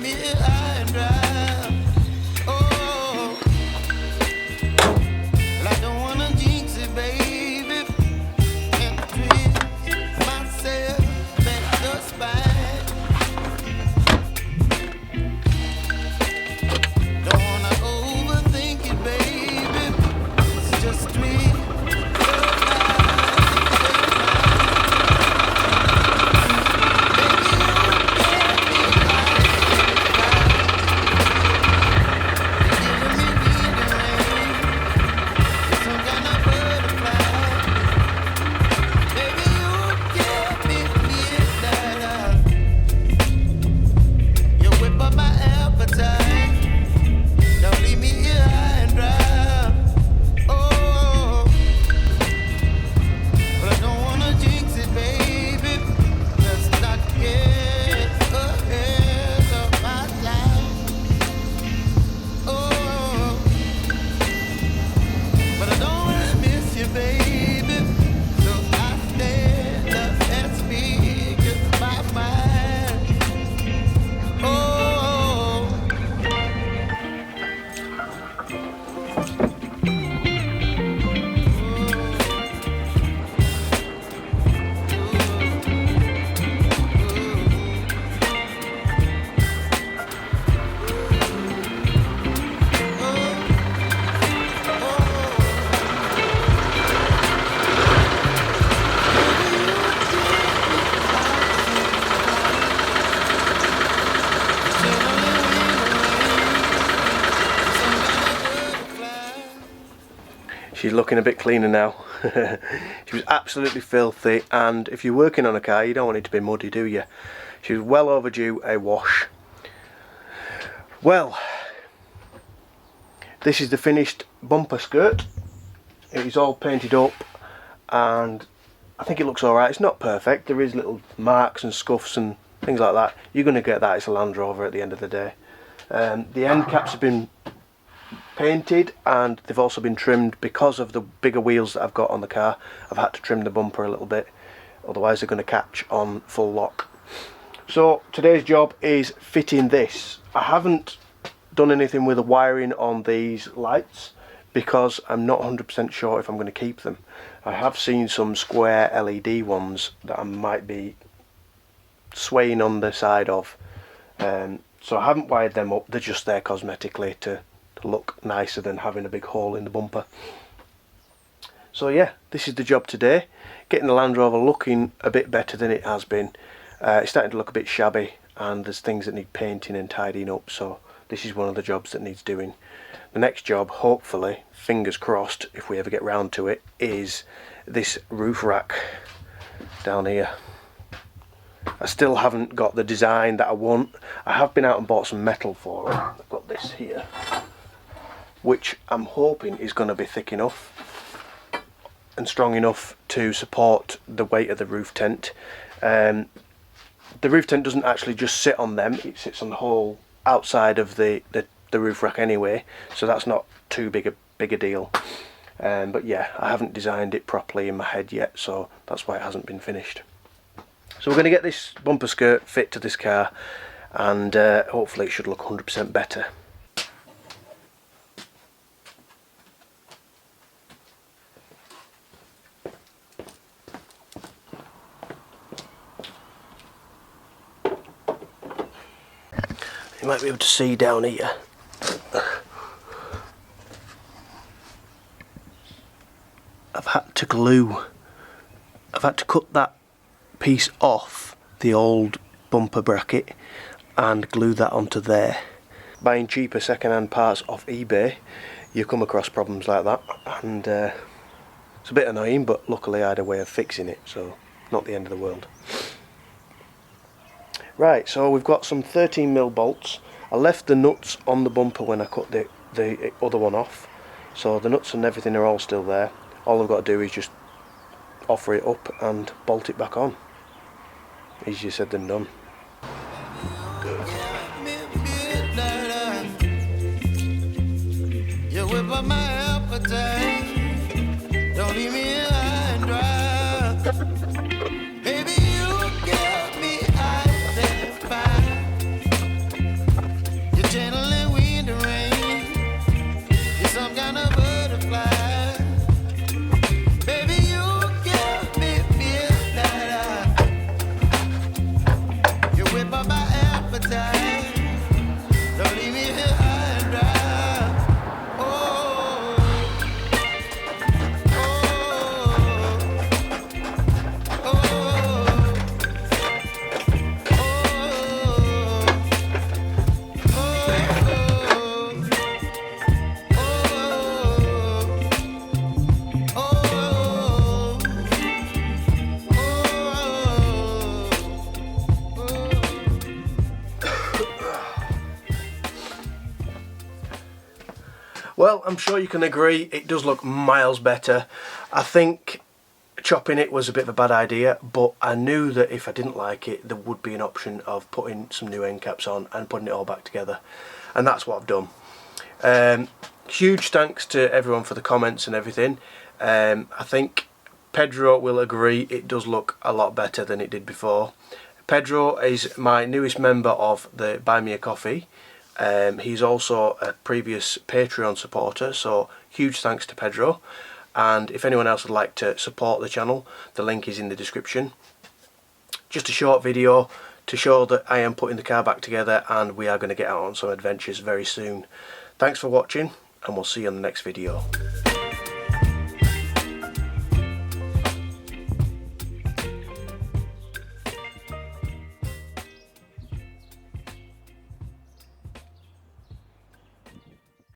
me here high and dry. Oh, well, I don't wanna jinx it, baby, and twist myself back the spine. Don't wanna overthink it, baby. It's just twist. She's looking a bit cleaner now. She was absolutely filthy, and if you're working on a car you don't want it to be muddy, do you? She was well overdue a wash. Well, this is the finished bumper skirt. It is all painted up and I think it looks alright. It's not perfect, there is little marks and scuffs and things like that. You're going to get that, it's a Land Rover at the end of the day. The end caps have been painted and they've also been trimmed because of the bigger wheels that I've got on the car. I've had to trim the bumper a little bit, otherwise they're going to catch on full lock. So today's job is fitting this. I haven't done anything with the wiring on these lights because I'm not 100% sure if I'm going to keep them. I have seen some square LED ones that I might be swaying on the side of, so I haven't wired them up. They're just there cosmetically to look nicer than having a big hole in the bumper. So yeah, this is the job today, getting the Land Rover looking a bit better than it has been. It's starting to look a bit shabby and there's things that need painting and tidying up, so this is one of the jobs that needs doing. The next job, hopefully, fingers crossed if we ever get round to it, is this roof rack down here. I still haven't got the design that I want. I have been out and bought some metal for it. I've got this here, which I'm hoping is going to be thick enough and strong enough to support the weight of the roof tent. The roof tent doesn't actually just sit on them, it sits on the whole outside of the roof rack anyway, so that's not too big a deal. But yeah, I haven't designed it properly in my head yet, so that's why it hasn't been finished. So we're going to get this bumper skirt fit to this car and hopefully it should look 100% better. You might be able to see down here. I've had to cut that piece off the old bumper bracket and glue that onto there. Buying cheaper second-hand parts off eBay, you come across problems like that, and it's a bit annoying, but luckily I had a way of fixing it, so not the end of the world. Right, so we've got some 13mm bolts. I left the nuts on the bumper when I cut the other one off, so the nuts and everything are all still there. All I've got to do is just offer it up and bolt it back on. Easier said than done. You whip up my appetite. Don't leave me high and dry. Baby, you get me out there fine. Well, I'm sure you can agree it does look miles better. I think chopping it was a bit of a bad idea, but I knew that if I didn't like it, there would be an option of putting some new end caps on and putting it all back together, and that's what I've done. Huge thanks to everyone for the comments and everything. I think Pedro will agree it does look a lot better than it did before. Pedro is my newest member of the Buy Me a Coffee. He's also a previous Patreon supporter, so huge thanks to Pedro. And if anyone else would like to support the channel, the link is in the description. Just a short video to show that I am putting the car back together, and we are going to get out on some adventures very soon. Thanks for watching, and we'll see you on the next video.